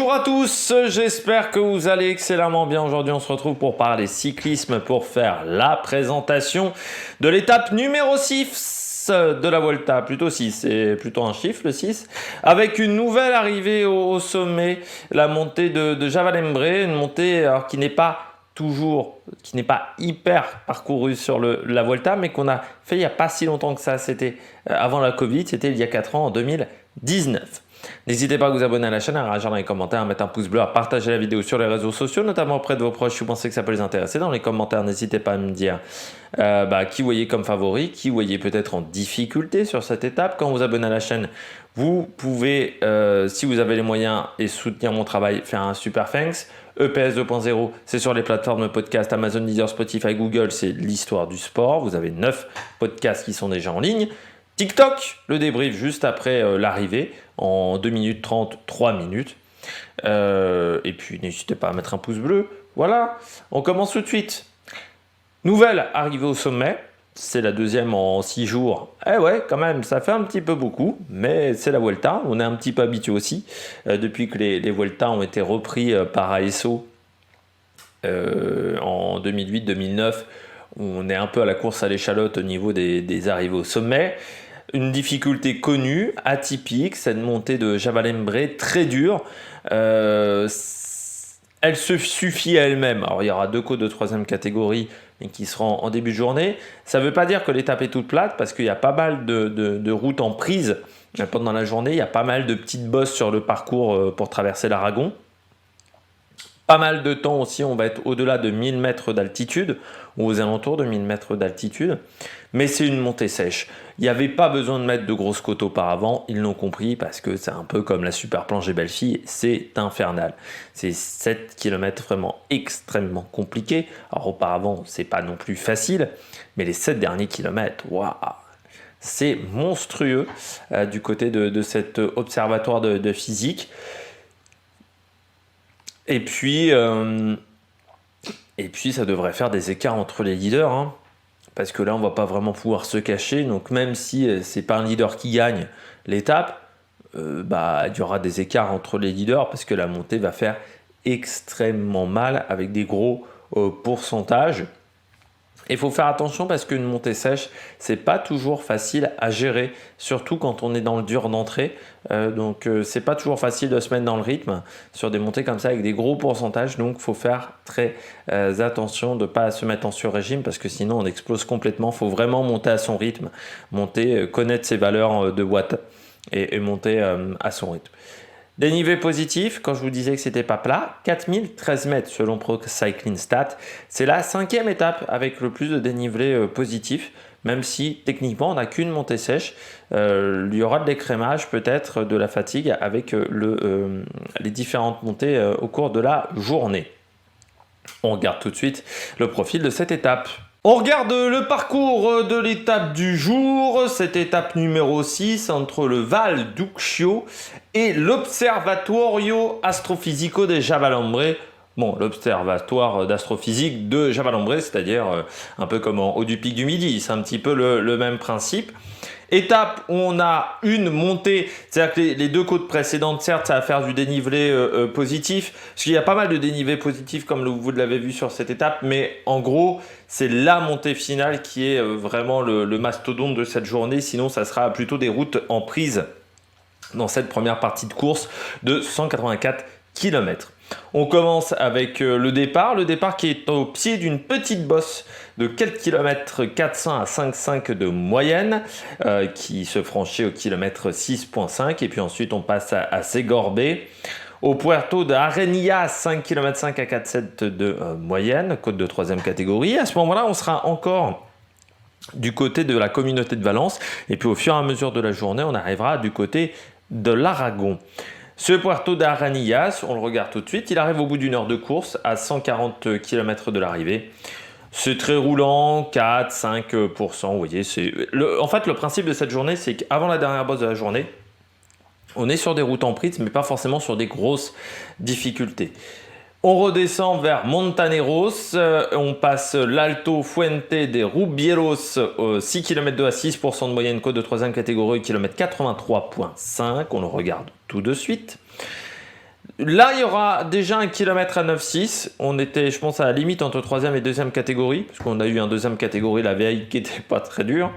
Bonjour à tous, j'espère que vous allez excellemment bien. Aujourd'hui, on se retrouve pour parler cyclisme, pour faire la présentation de l'étape numéro 6 de la Vuelta, plutôt 6, c'est plutôt un chiffre le 6, avec une nouvelle arrivée au sommet, la montée de Javalembre, une montée alors, qui n'est pas hyper parcourue sur la Vuelta, mais qu'on a fait il n'y a pas si longtemps que ça, c'était avant la Covid, c'était il y a 4 ans, en 2019. N'hésitez pas à vous abonner à la chaîne, à réagir dans les commentaires, à mettre un pouce bleu, à partager la vidéo sur les réseaux sociaux, notamment auprès de vos proches si vous pensez que ça peut les intéresser. Dans les commentaires, n'hésitez pas à me dire qui vous voyez comme favori, qui vous voyez peut-être en difficulté sur cette étape. Quand vous abonnez à la chaîne, vous pouvez, si vous avez les moyens et soutenir mon travail, faire un super thanks. EPS 2.0, c'est sur les plateformes de podcast Amazon, Deezer, Spotify, Google, c'est l'histoire du sport. Vous avez 9 podcasts qui sont déjà en ligne. TikTok, le débrief juste après l'arrivée, en 2 minutes 30, 3 minutes. Et puis n'hésitez pas à mettre un pouce bleu. Voilà, on commence tout de suite. Nouvelle arrivée au sommet, c'est la deuxième en 6 jours. Eh ouais, quand même, ça fait un petit peu beaucoup, mais c'est la Vuelta, on est un petit peu habitué aussi. Depuis que les Vuelta ont été repris par ASO en 2008-2009, on est un peu à la course à l'échalote au niveau des arrivées au sommet. Une difficulté connue, atypique, cette montée de Javalembre très dure. Elle se suffit à elle-même. Alors il y aura 2 côtes de 3e catégorie mais qui seront en début de journée. Ça ne veut pas dire que l'étape est toute plate parce qu'il y a pas mal de routes en prise pendant la journée. Il y a pas mal de petites bosses sur le parcours pour traverser l'Aragon. Pas mal de temps aussi, on va être au-delà de 1000 mètres d'altitude ou aux alentours de 1000 mètres d'altitude. Mais c'est une montée sèche. Il n'y avait pas besoin de mettre de grosses côtes auparavant, ils l'ont compris parce que c'est un peu comme la super planche des belles filles, c'est infernal. C'est 7 km vraiment extrêmement compliqué. Alors auparavant, c'est pas non plus facile, mais les 7 derniers kilomètres, waouh, c'est monstrueux du côté de cet observatoire de physique. Et puis, ça devrait faire des écarts entre les leaders, hein, parce que là, on ne va pas vraiment pouvoir se cacher. Donc, même si ce n'est pas un leader qui gagne l'étape, il y aura des écarts entre les leaders, parce que la montée va faire extrêmement mal, avec des gros pourcentages. Il faut faire attention parce qu'une montée sèche, c'est pas toujours facile à gérer, surtout quand on est dans le dur d'entrée. Donc c'est pas toujours facile de se mettre dans le rythme sur des montées comme ça avec des gros pourcentages. Donc il faut faire très attention de ne pas se mettre en sur-régime parce que sinon on explose complètement. Il faut vraiment monter à son rythme, connaître ses valeurs de watts et monter à son rythme. Dénivelé positif, quand je vous disais que c'était pas plat, 4013 mètres selon Pro Cycling Stats. C'est la 5e étape avec le plus de dénivelé positif, même si techniquement on n'a qu'une montée sèche. Il y aura de l'écrémage, peut-être de la fatigue avec les différentes montées au cours de la journée. On regarde tout de suite le profil de cette étape. On regarde le parcours de l'étape du jour, cette étape numéro 6 entre le Val d'Uccio et l'Observatorio Astrofisico de Javalembre. Bon, l'observatoire d'astrophysique de Javalembre, c'est-à-dire un peu comme en haut du pic du Midi, c'est un petit peu le même principe. Étape où on a une montée, c'est-à-dire que les 2 côtes précédentes, certes, ça va faire du dénivelé positif, parce qu'il y a pas mal de dénivelé positif comme vous l'avez vu sur cette étape, mais en gros, c'est la montée finale qui est vraiment le mastodonte de cette journée, sinon ça sera plutôt des routes en prise dans cette première partie de course de 184 km. On commence avec le départ qui est au pied d'une petite bosse de quelques kilomètres 400 à 5,5 de moyenne qui se franchit au kilomètre 6,5 et puis ensuite on passe à Segorbe. Au Puerto de Arenilla, 5 km 5 à 4,7 de moyenne, côte de 3e catégorie. À ce moment-là, on sera encore du côté de la communauté de Valence et puis au fur et à mesure de la journée, on arrivera du côté de l'Aragon. Ce Puerto d'Aranillas, on le regarde tout de suite, il arrive au bout d'une heure de course à 140 km de l'arrivée. C'est très roulant, 4-5%, vous voyez. En fait, le principe de cette journée, c'est qu'avant la dernière bosse de la journée, on est sur des routes en prise, mais pas forcément sur des grosses difficultés. On redescend vers Montaneros, on passe l'Alto Fuente de Rubieros, 6 km 2 à 6% de moyenne, côte de 3e catégorie, km 83,5, on le regarde tout de suite. Là, il y aura déjà 1 km à 9,6. On était, je pense, à la limite entre 3e et 2e catégorie, parce qu'on a eu un 2e catégorie la veille qui était pas très dur.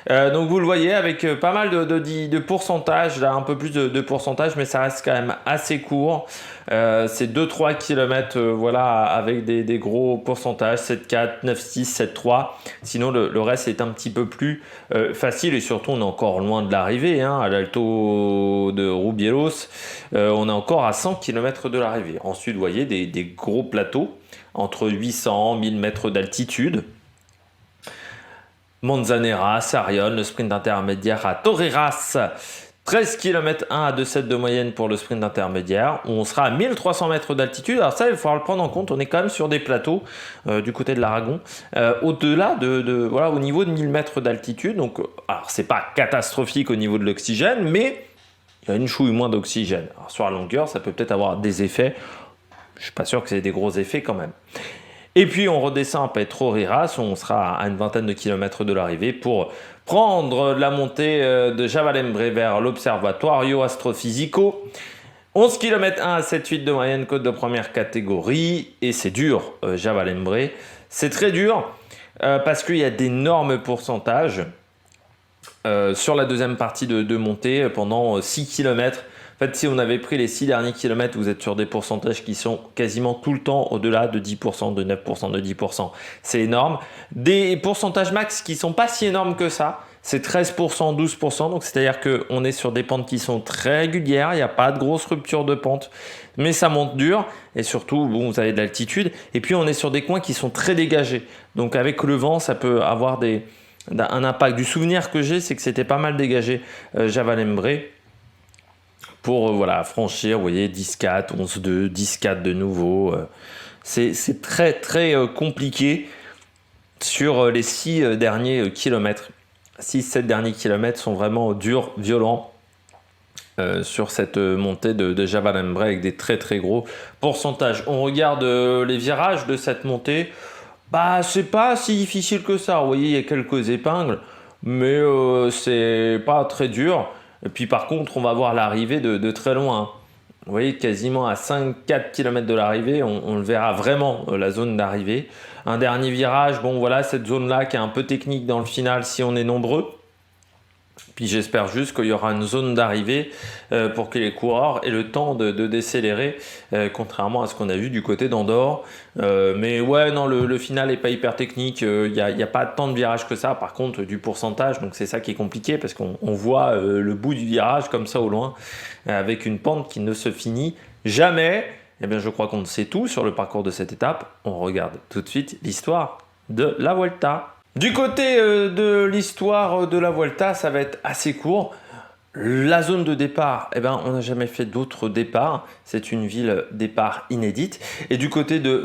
Donc vous le voyez avec pas mal de pourcentage, là un peu plus de pourcentage, mais ça reste quand même assez court. C'est 2-3 km voilà, avec des gros pourcentages, 7,4, 9,6, 7,3. Sinon le reste est un petit peu plus facile et surtout on est encore loin de l'arrivée. Hein, à l'Alto de Rubielos, on est encore à 100 km de l'arrivée. Ensuite vous voyez des gros plateaux entre 800 1000 mètres d'altitude. Manzanera, Sarion, le sprint intermédiaire à Torreras, 13 km 1 à 2,7 de moyenne pour le sprint intermédiaire, où on sera à 1300 mètres d'altitude. Alors ça, il va falloir le prendre en compte, on est quand même sur des plateaux du côté de l'Aragon, au-delà voilà, au niveau de 1000 mètres d'altitude. Donc, alors c'est pas catastrophique au niveau de l'oxygène, mais il y a une chouille moins d'oxygène. Alors sur la longueur, ça peut peut-être avoir des effets. Je suis pas sûr que c'est des gros effets quand même. Et puis on redescend à Petroriras, où on sera à une vingtaine de kilomètres de l'arrivée pour prendre la montée de Javalembre vers l'Observatorio Astrofisico. 11 km 1 à 7,8 de moyenne, côte de première catégorie. Et c'est dur, Javalembre. C'est très dur parce qu'il y a d'énormes pourcentages sur la deuxième partie de montée pendant 6 km. En fait, si on avait pris les 6 derniers kilomètres, vous êtes sur des pourcentages qui sont quasiment tout le temps au-delà de 10%, de 9%, de 10%. C'est énorme. Des pourcentages max qui ne sont pas si énormes que ça. C'est 13%, 12%. Donc, c'est-à-dire qu'on est sur des pentes qui sont très régulières. Il n'y a pas de grosse rupture de pente. Mais ça monte dur. Et surtout, bon, vous avez de l'altitude. Et puis, on est sur des coins qui sont très dégagés. Donc, avec le vent, ça peut avoir un impact. Du souvenir que j'ai, c'est que c'était pas mal dégagé Javalembre. Pour voilà, franchir, vous voyez, 10-4, 11-2, 10-4 de nouveau. C'est très très compliqué sur les 6 derniers kilomètres. 6-7 derniers kilomètres sont vraiment durs, violents sur cette montée de Javalembre avec des très très gros pourcentages. On regarde les virages de cette montée. Bah, c'est pas si difficile que ça. Vous voyez, il y a quelques épingles, mais c'est pas très dur. Et puis par contre, on va voir l'arrivée de très loin. Vous voyez, quasiment à 5-4 km de l'arrivée, on le verra vraiment, la zone d'arrivée. Un dernier virage, bon voilà, cette zone-là qui est un peu technique dans le final si on est nombreux. Puis j'espère juste qu'il y aura une zone d'arrivée pour que les coureurs aient le temps de décélérer, contrairement à ce qu'on a vu du côté d'Andorre. Mais ouais, non, le final n'est pas hyper technique. Il n'y a pas tant de virages que ça, par contre, du pourcentage. Donc c'est ça qui est compliqué parce qu'on voit le bout du virage comme ça au loin, avec une pente qui ne se finit jamais. Eh bien, je crois qu'on sait tout sur le parcours de cette étape. On regarde tout de suite l'histoire de la Vuelta. Du côté de l'histoire de la Vuelta, ça va être assez court. La zone de départ, eh ben, on n'a jamais fait d'autres départs. C'est une ville départ inédite. Et du côté de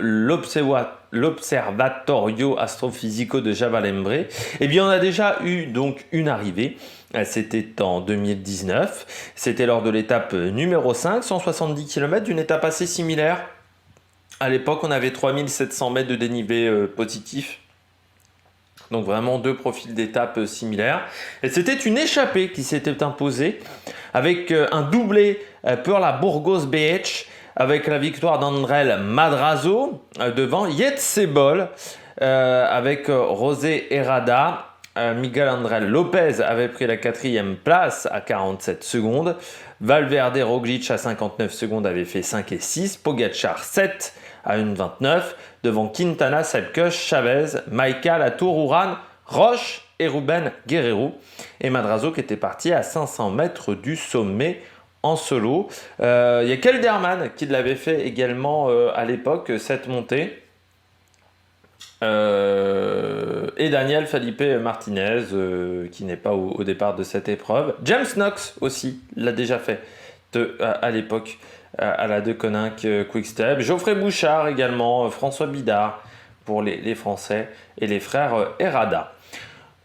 l'Observatorio Astrofisico de Javalembre, eh bien, on a déjà eu donc une arrivée. C'était en 2019. C'était lors de l'étape numéro 5, 170 km, d'une étape assez similaire. À l'époque, on avait 3700 mètres de dénivelé positif. Donc vraiment 2 profils d'étape similaires. Et c'était une échappée qui s'était imposée avec un doublé pour la Burgos BH avec la victoire d'Andrel Madrazo devant Jetsebol avec José Herrada. Miguel Andrel Lopez avait pris la 4e place à 47 secondes. Valverde Roglic à 59 secondes avait fait 5 et 6. Pogacar 7 à 1,29 devant Quintana, Sepkush, Chavez, Maïka, Latour, Uran, Roche et Ruben Guerrero. Et Madrazo qui était parti à 500 mètres du sommet en solo. Il y a Kelderman qui l'avait fait également à l'époque, cette montée. Et Daniel Felipe Martinez qui n'est pas au départ de cette épreuve. James Knox aussi l'a déjà fait à l'époque à la De Koninck Quick-Step. Geoffrey Bouchard également, François Bidard pour les Français et les frères Herrada.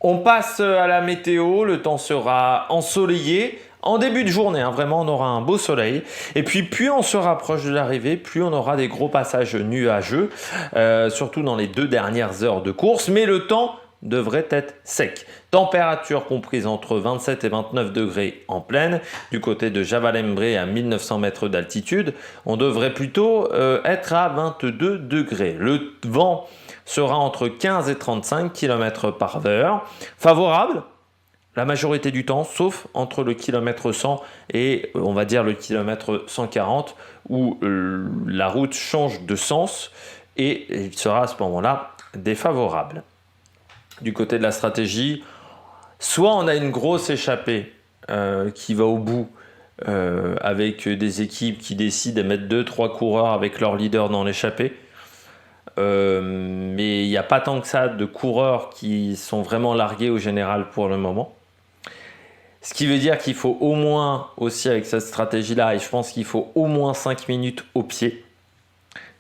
On passe à la météo, le temps sera ensoleillé. En début de journée, vraiment, on aura un beau soleil. Et puis, plus on se rapproche de l'arrivée, plus on aura des gros passages nuageux, surtout dans les 2 dernières heures de course. Mais le temps devrait être sec. Température comprise entre 27 et 29 degrés en plaine. Du côté de Javalembre à 1900 mètres d'altitude, on devrait plutôt être à 22 degrés. Le vent sera entre 15 et 35 km par heure. Favorable la majorité du temps, sauf entre le kilomètre 100 et on va dire le kilomètre 140 où la route change de sens et il sera à ce moment-là défavorable. Du côté de la stratégie, soit on a une grosse échappée qui va au bout avec des équipes qui décident de mettre 2-3 coureurs avec leur leader dans l'échappée. Mais il n'y a pas tant que ça de coureurs qui sont vraiment largués au général pour le moment. Ce qui veut dire qu'il faut au moins, aussi avec cette stratégie-là, et je pense qu'il faut au moins 5 minutes au pied.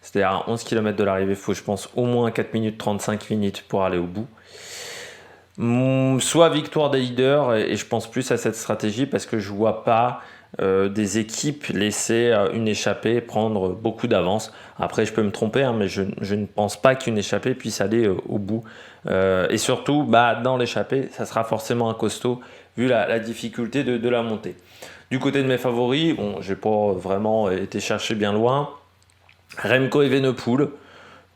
C'est-à-dire à 11 km de l'arrivée, il faut je pense au moins 4 minutes 35 minutes pour aller au bout. Soit victoire des leaders, et je pense plus à cette stratégie parce que je ne vois pas des équipes laisser une échappée prendre beaucoup d'avance. Après, je peux me tromper, mais je ne pense pas qu'une échappée puisse aller au bout. Et surtout, dans l'échappée, ça sera forcément un costaud vu la difficulté de la montée. Du côté de mes favoris, je n'ai pas vraiment été chercher bien loin. Remco Evenepoel,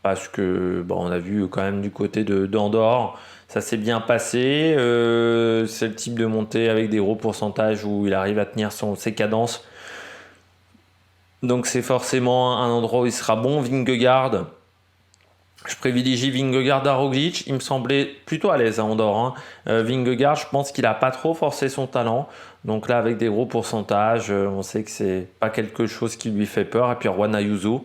parce que on a vu quand même du côté d'Andorre, ça s'est bien passé. C'est le type de montée avec des gros pourcentages où il arrive à tenir ses cadences. Donc c'est forcément un endroit où il sera bon. Vingegaard, je privilégie Vingegaard à Roglic. Il me semblait plutôt à l'aise à Andorre. Vingegaard, je pense qu'il n'a pas trop forcé son talent. Donc là, avec des gros pourcentages, on sait que c'est pas quelque chose qui lui fait peur. Et puis Juan Ayuso,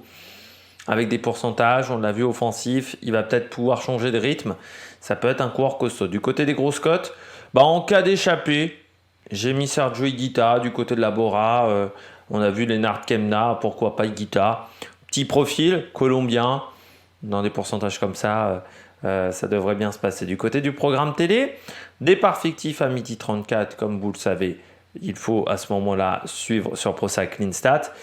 avec des pourcentages, on l'a vu offensif, il va peut-être pouvoir changer de rythme. Ça peut être un coureur costaud. Du côté des grosses cotes, en cas d'échappée, j'ai mis Sergio Higuita. Du côté de la Bora, on a vu Lennart Kemna, pourquoi pas Higuita. Petit profil, colombien, dans des pourcentages comme ça, ça devrait bien se passer. Du côté du programme télé, départ fictif à midi 34, comme vous le savez, il faut à ce moment-là suivre sur ProCycling Stats.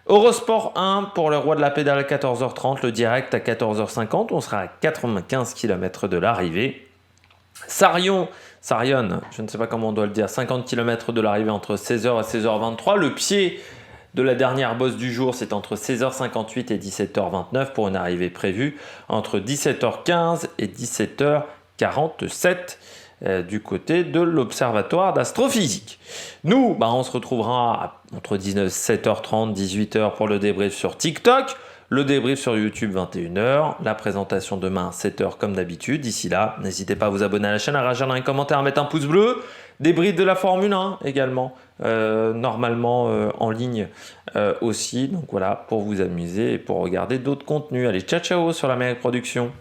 Eurosport 1 pour le roi de la pédale à 14h30, le direct à 14h50, on sera à 95 km de l'arrivée. Sarion, je ne sais pas comment on doit le dire, 50 km de l'arrivée entre 16h et 16h23. Le pied de la dernière bosse du jour, c'est entre 16h58 et 17h29 pour une arrivée prévue entre 17h15 et 17h47. Du côté de l'Observatoire d'astrophysique. Nous, on se retrouvera entre 7h30 et 18h pour le débrief sur TikTok, le débrief sur YouTube 21h, la présentation demain 7h comme d'habitude. D'ici là, n'hésitez pas à vous abonner à la chaîne, à réagir dans les commentaires, à mettre un pouce bleu, débrief de la Formule 1 également, normalement en ligne aussi. Donc voilà, pour vous amuser et pour regarder d'autres contenus. Allez, ciao ciao sur l'Amérique Production.